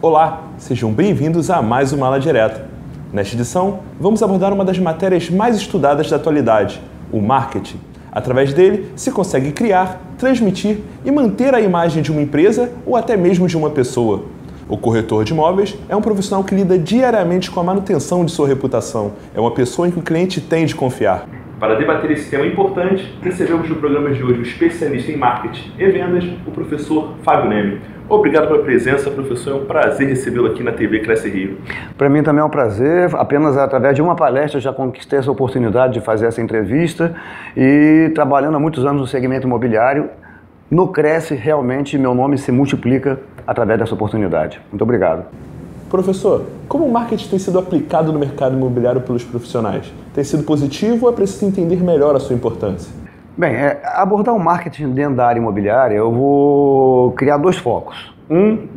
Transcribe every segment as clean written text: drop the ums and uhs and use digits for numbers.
Olá, sejam bem-vindos a mais uma aula direta. Nesta edição, vamos abordar uma das matérias mais estudadas da atualidade, o marketing. Através dele, se consegue criar, transmitir e manter a imagem de uma empresa ou até mesmo de uma pessoa. O corretor de imóveis é um profissional que lida diariamente com a manutenção de sua reputação. É uma pessoa em que o cliente tem de confiar. Para debater esse tema importante, recebemos no programa de hoje o especialista em marketing e vendas, o professor Fábio Neme. Obrigado pela presença, professor. É um prazer recebê-lo aqui na TV Cresce Rio. Para mim também é um prazer. Apenas através de uma palestra eu já conquistei essa oportunidade de fazer essa entrevista e trabalhando há muitos anos no segmento imobiliário, no Cresce realmente meu nome se multiplica através dessa oportunidade. Muito obrigado. Professor, como o marketing tem sido aplicado no mercado imobiliário pelos profissionais? Tem sido positivo ou é preciso entender melhor a sua importância? Bem, abordar o marketing dentro da área imobiliária, eu vou criar dois focos.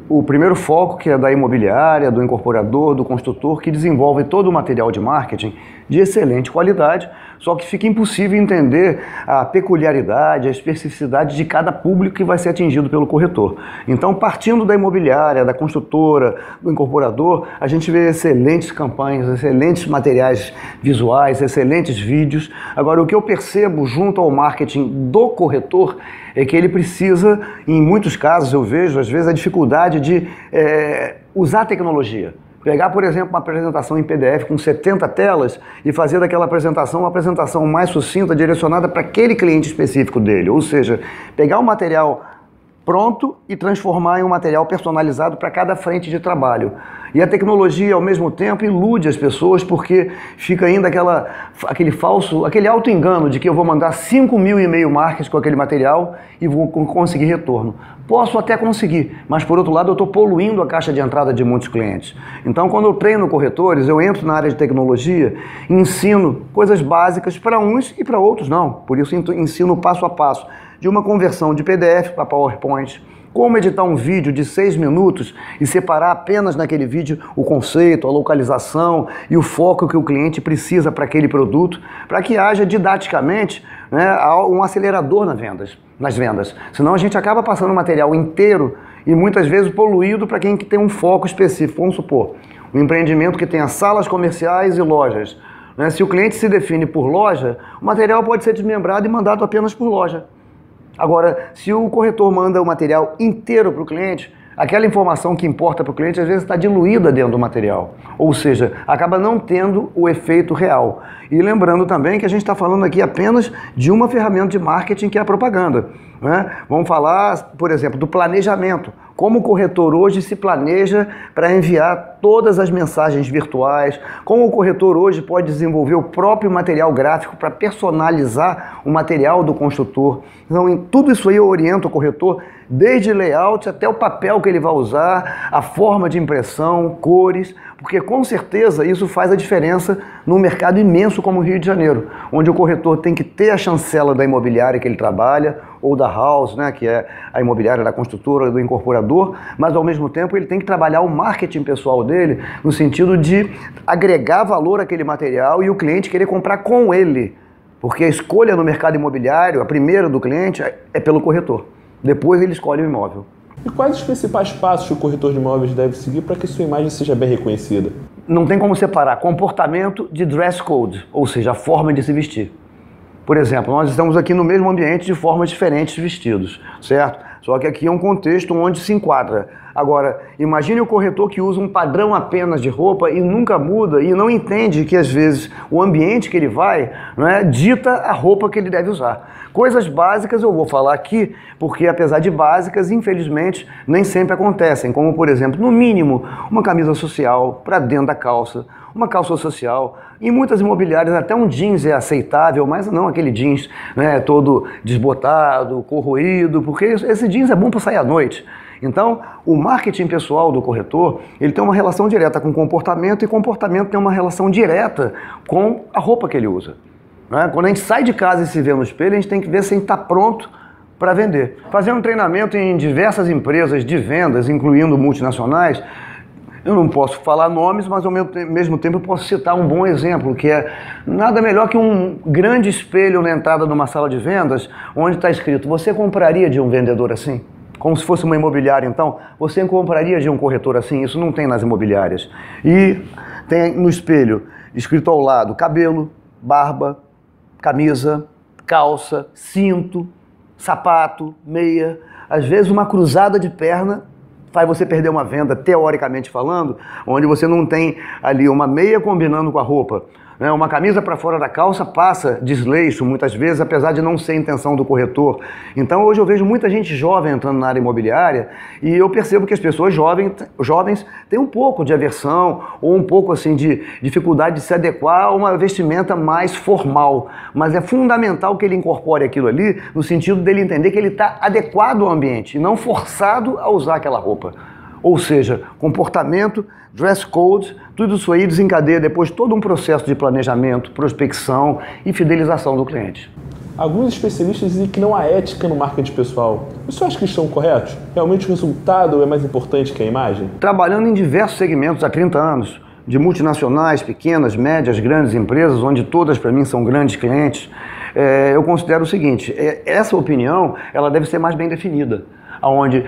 O primeiro foco, que é da imobiliária, do incorporador, do construtor, que desenvolve todo o material de marketing de excelente qualidade, só que fica impossível entender a peculiaridade, a especificidade de cada público que vai ser atingido pelo corretor. Então, partindo da imobiliária, da construtora, do incorporador, a gente vê excelentes campanhas, excelentes materiais visuais, excelentes vídeos. Agora, o que eu percebo junto ao marketing do corretor é que ele precisa, em muitos casos eu vejo, às vezes, a dificuldade de usar a tecnologia. Pegar, por exemplo, uma apresentação em PDF com 70 telas e fazer daquela apresentação uma apresentação mais sucinta, direcionada para aquele cliente específico dele. Ou seja, pegar um material pronto e transformar em um material personalizado para cada frente de trabalho. E a tecnologia, ao mesmo tempo, ilude as pessoas porque fica ainda aquele auto-engano de que eu vou mandar 5.000 e-mail marketing com aquele material e vou conseguir retorno. Posso até conseguir, mas por outro lado eu estou poluindo a caixa de entrada de muitos clientes. Então, quando eu treino corretores, eu entro na área de tecnologia e ensino coisas básicas para uns e para outros não. Por isso ensino passo a passo de uma conversão de PDF para PowerPoint, como editar um vídeo de 6 minutos e separar apenas naquele vídeo o conceito, a localização e o foco que o cliente precisa para aquele produto, para que haja didaticamente, né, um acelerador nas vendas. Senão a gente acaba passando o material inteiro e muitas vezes poluído para quem tem um foco específico. Vamos supor, um empreendimento que tenha salas comerciais e lojas. Né? Se o cliente se define por loja, o material pode ser desmembrado e mandado apenas por loja. Agora, se o corretor manda o material inteiro para o cliente, aquela informação que importa para o cliente às vezes está diluída dentro do material. Ou seja, acaba não tendo o efeito real. E lembrando também que a gente está falando aqui apenas de uma ferramenta de marketing que é a propaganda. Né? Vamos falar, por exemplo, do planejamento. Como o corretor hoje se planeja para enviar todas as mensagens virtuais, como o corretor hoje pode desenvolver o próprio material gráfico para personalizar o material do construtor. Então, em tudo isso aí eu oriento o corretor, desde layout até o papel que ele vai usar, a forma de impressão, cores, porque com certeza isso faz a diferença num mercado imenso como o Rio de Janeiro, onde o corretor tem que ter a chancela da imobiliária que ele trabalha, ou da house, né, que é a imobiliária da construtora, do incorporador, mas ao mesmo tempo ele tem que trabalhar o marketing pessoal dele no sentido de agregar valor àquele material e o cliente querer comprar com ele, porque a escolha no mercado imobiliário, a primeira do cliente, é pelo corretor. Depois ele escolhe o imóvel. E quais os principais passos que o corretor de imóveis deve seguir para que sua imagem seja bem reconhecida? Não tem como separar comportamento de dress code, ou seja, a forma de se vestir. Por exemplo, nós estamos aqui no mesmo ambiente de formas diferentes vestidos, certo? Só que aqui é um contexto onde se enquadra. Agora, imagine o corretor que usa um padrão apenas de roupa e nunca muda e não entende que às vezes o ambiente que ele vai, né, dita a roupa que ele deve usar. Coisas básicas eu vou falar aqui, porque apesar de básicas, infelizmente, nem sempre acontecem, como por exemplo, no mínimo, uma camisa social para dentro da calça, uma calça social. Em muitas imobiliárias até um jeans é aceitável, mas não aquele jeans, né, todo desbotado, corroído, porque esse jeans é bom para sair à noite. Então, o marketing pessoal do corretor, ele tem uma relação direta com comportamento e comportamento tem uma relação direta com a roupa que ele usa. Né? Quando a gente sai de casa e se vê no espelho, a gente tem que ver se a gente está pronto para vender. Fazendo um treinamento em diversas empresas de vendas, incluindo multinacionais, eu não posso falar nomes, mas ao mesmo tempo eu posso citar um bom exemplo, que é nada melhor que um grande espelho na entrada de uma sala de vendas, onde está escrito: você compraria de um vendedor assim? como se fosse uma imobiliária, então, você compraria de um corretor assim? Isso não tem nas imobiliárias. E tem no espelho, escrito ao lado, cabelo, barba, camisa, calça, cinto, sapato, meia. Às vezes uma cruzada de perna faz você perder uma venda, teoricamente falando, onde você não tem ali uma meia combinando com a roupa. Uma camisa para fora da calça passa desleixo, muitas vezes, apesar de não ser a intenção do corretor. Então, hoje eu vejo muita gente jovem entrando na área imobiliária e eu percebo que as pessoas jovens têm um pouco de aversão ou um pouco assim, de dificuldade de se adequar a uma vestimenta mais formal. Mas é fundamental que ele incorpore aquilo ali no sentido dele entender que ele está adequado ao ambiente e não forçado a usar aquela roupa. Ou seja, comportamento, dress code, tudo isso aí desencadeia depois todo um processo de planejamento, prospecção e fidelização do cliente. Alguns especialistas dizem que não há ética no marketing pessoal. Você acha que estão corretos? Realmente o resultado é mais importante que a imagem? Trabalhando em diversos segmentos há 30 anos, de multinacionais, pequenas, médias, grandes empresas, onde todas para mim são grandes clientes, eu considero o seguinte, essa opinião ela deve ser mais bem definida. Onde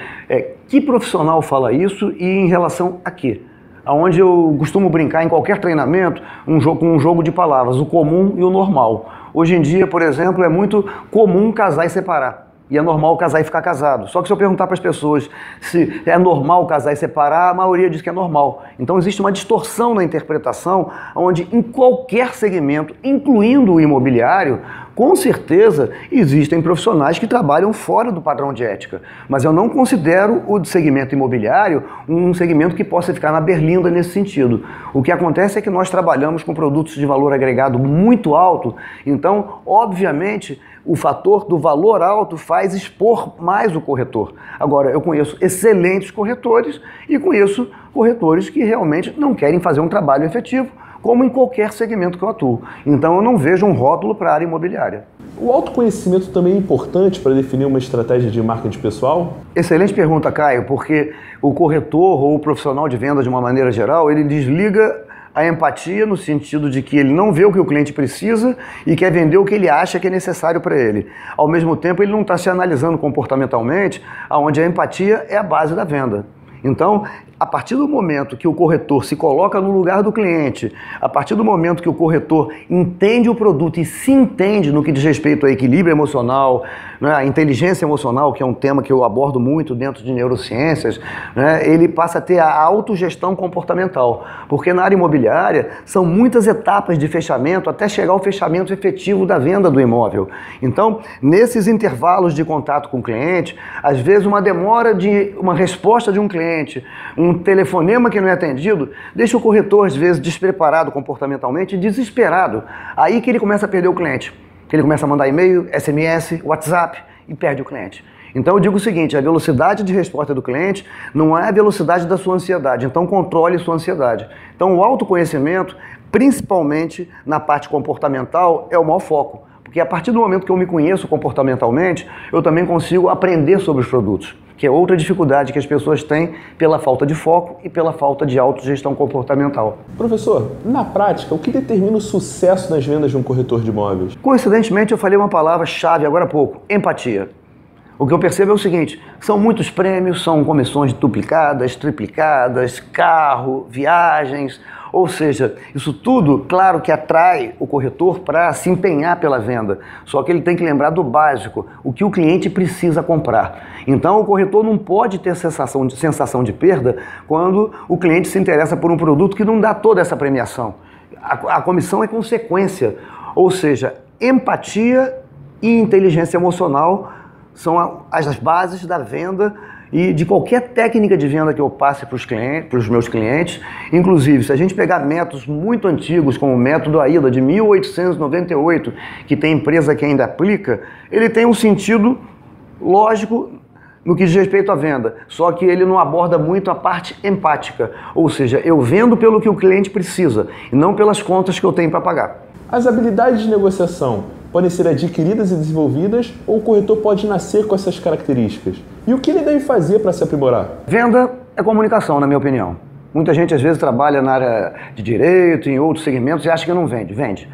que profissional fala isso e em relação a quê? Onde eu costumo brincar em qualquer treinamento com um jogo de palavras, o comum e o normal. Hoje em dia, por exemplo, é muito comum casar e separar. E é normal casar e ficar casado. Só que se eu perguntar para as pessoas se é normal casar e separar, a maioria diz que é normal. Então existe uma distorção na interpretação, onde em qualquer segmento, incluindo o imobiliário, com certeza existem profissionais que trabalham fora do padrão de ética. Mas eu não considero o segmento imobiliário um segmento que possa ficar na berlinda nesse sentido. O que acontece é que nós trabalhamos com produtos de valor agregado muito alto, então, obviamente, o fator do valor alto faz expor mais o corretor. Agora, eu conheço excelentes corretores e conheço corretores que realmente não querem fazer um trabalho efetivo, como em qualquer segmento que eu atuo. Então eu não vejo um rótulo para a área imobiliária. O autoconhecimento também é importante para definir uma estratégia de marketing pessoal? Excelente pergunta, Caio, porque o corretor ou o profissional de venda, de uma maneira geral, ele desliga a empatia no sentido de que ele não vê o que o cliente precisa e quer vender o que ele acha que é necessário para ele. Ao mesmo tempo, ele não está se analisando comportamentalmente, onde a empatia é a base da venda. Então, a partir do momento que o corretor se coloca no lugar do cliente, a partir do momento que o corretor entende o produto e se entende no que diz respeito ao equilíbrio emocional, né, a inteligência emocional, que é um tema que eu abordo muito dentro de neurociências, né, ele passa a ter a autogestão comportamental. Porque na área imobiliária são muitas etapas de fechamento até chegar ao fechamento efetivo da venda do imóvel. Então, nesses intervalos de contato com o cliente, às vezes uma demora de uma resposta de um cliente, um telefonema que não é atendido, deixa o corretor, às vezes, despreparado comportamentalmente e desesperado. Aí que ele começa a perder o cliente. Que ele começa a mandar e-mail, SMS, WhatsApp e perde o cliente. Então eu digo o seguinte, a velocidade de resposta do cliente não é a velocidade da sua ansiedade, então controle sua ansiedade. Então o autoconhecimento, principalmente na parte comportamental, é o maior foco. Porque a partir do momento que eu me conheço comportamentalmente, eu também consigo aprender sobre os produtos, que é outra dificuldade que as pessoas têm pela falta de foco e pela falta de autogestão comportamental. Professor, na prática, o que determina o sucesso nas vendas de um corretor de imóveis? Coincidentemente, eu falei uma palavra-chave agora há pouco, empatia. O que eu percebo é o seguinte, são muitos prêmios, são comissões duplicadas, triplicadas, carro, viagens, ou seja, isso tudo, claro que atrai o corretor para se empenhar pela venda, só que ele tem que lembrar do básico, o que o cliente precisa comprar. Então o corretor não pode ter sensação de perda quando o cliente se interessa por um produto que não dá toda essa premiação. A comissão é consequência, ou seja, empatia e inteligência emocional são as bases da venda e de qualquer técnica de venda que eu passe para os meus clientes. Inclusive, se a gente pegar métodos muito antigos, como o método AIDA de 1898, que tem empresa que ainda aplica, ele tem um sentido lógico no que diz respeito à venda, só que ele não aborda muito a parte empática, ou seja, eu vendo pelo que o cliente precisa e não pelas contas que eu tenho para pagar. As habilidades de negociação podem ser adquiridas e desenvolvidas ou o corretor pode nascer com essas características? E o que ele deve fazer para se aprimorar? Venda é comunicação, na minha opinião. Muita gente às vezes trabalha na área de direito, em outros segmentos e acha que não vende. Vende.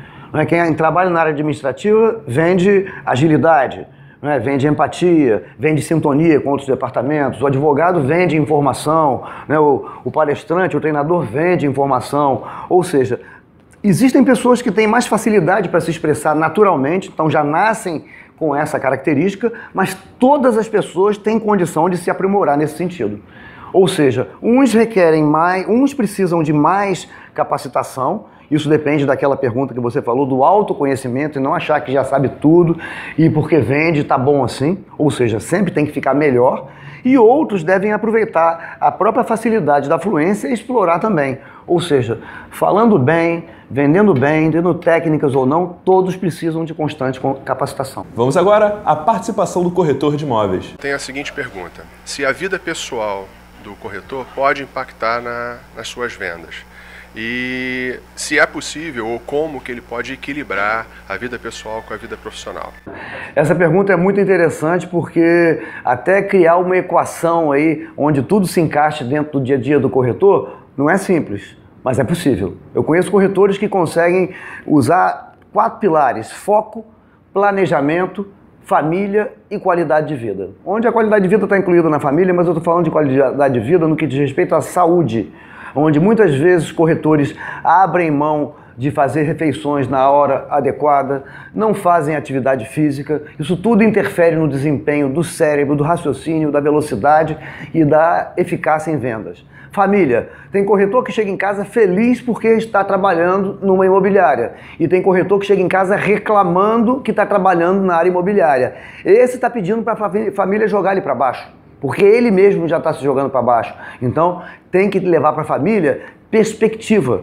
Quem trabalha na área administrativa vende agilidade, né? Vende empatia, vende sintonia com outros departamentos, o advogado vende informação, né? O palestrante, o treinador vende informação, ou seja, existem pessoas que têm mais facilidade para se expressar naturalmente, então já nascem com essa característica, mas todas as pessoas têm condição de se aprimorar nesse sentido. Ou seja, uns requerem mais, uns precisam de mais capacitação, isso depende daquela pergunta que você falou, do autoconhecimento e não achar que já sabe tudo e porque vende tá bom assim, ou seja, sempre tem que ficar melhor, e outros devem aproveitar a própria facilidade da fluência e explorar também. Ou seja, falando bem, vendendo bem, tendo técnicas ou não, todos precisam de constante capacitação. Vamos agora à participação do corretor de imóveis. Tem a seguinte pergunta: se a vida pessoal do corretor pode impactar nas suas vendas? E se é possível ou como que ele pode equilibrar a vida pessoal com a vida profissional? Essa pergunta é muito interessante porque até criar uma equação aí onde tudo se encaixe dentro do dia a dia do corretor não é simples, mas é possível. Eu conheço corretores que conseguem usar 4 pilares: foco, planejamento, família e qualidade de vida. Onde a qualidade de vida está incluída na família, mas eu estou falando de qualidade de vida no que diz respeito à saúde, onde muitas vezes corretores abrem mão de fazer refeições na hora adequada, não fazem atividade física. Isso tudo interfere no desempenho do cérebro, do raciocínio, da velocidade e da eficácia em vendas. Família, tem corretor que chega em casa feliz porque está trabalhando numa imobiliária e tem corretor que chega em casa reclamando que está trabalhando na área imobiliária. Esse está pedindo para a família jogar ele para baixo, porque ele mesmo já está se jogando para baixo. Então, tem que levar para a família perspectiva,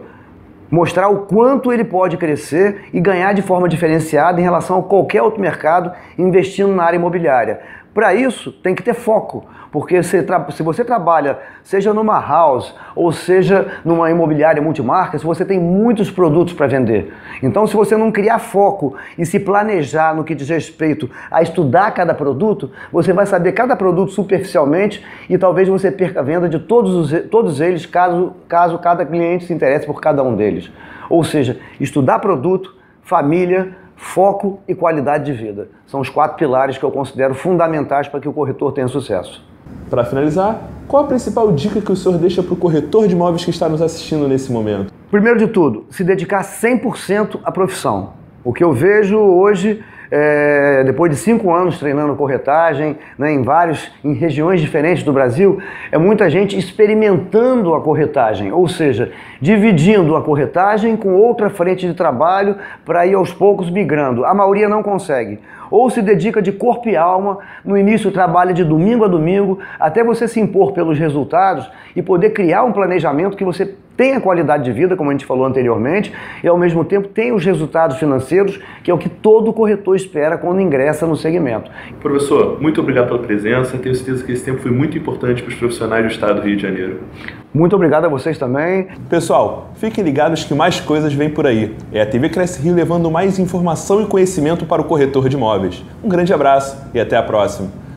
mostrar o quanto ele pode crescer e ganhar de forma diferenciada em relação a qualquer outro mercado investindo na área imobiliária. Para isso, tem que ter foco, porque se você trabalha, seja numa house ou seja numa imobiliária multimarcas, você tem muitos produtos para vender. Então, se você não criar foco e se planejar no que diz respeito a estudar cada produto, você vai saber cada produto superficialmente e talvez você perca a venda de todos eles, caso cada cliente se interesse por cada um deles. Ou seja, estudar produto, família, foco e qualidade de vida. São os 4 pilares que eu considero fundamentais para que o corretor tenha sucesso. Para finalizar, qual a principal dica que o senhor deixa para o corretor de imóveis que está nos assistindo nesse momento? Primeiro de tudo, se dedicar 100% à profissão. O que eu vejo hoje, depois de 5 anos treinando corretagem, né, em regiões diferentes do Brasil, é muita gente experimentando a corretagem, ou seja, dividindo a corretagem com outra frente de trabalho para ir aos poucos migrando. A maioria não consegue. Ou se dedica de corpo e alma, no início trabalha de domingo a domingo, até você se impor pelos resultados e poder criar um planejamento que você tenha qualidade de vida, como a gente falou anteriormente, e ao mesmo tempo tenha os resultados financeiros, que é o que todo corretor espera quando ingressa no segmento. Professor, muito obrigado pela presença. Tenho certeza que esse tempo foi muito importante para os profissionais do estado do Rio de Janeiro. Muito obrigado a vocês também. Pessoal, fiquem ligados que mais coisas vêm por aí. É a TV Cresce Rio levando mais informação e conhecimento para o corretor de imóveis. Um grande abraço e até a próxima.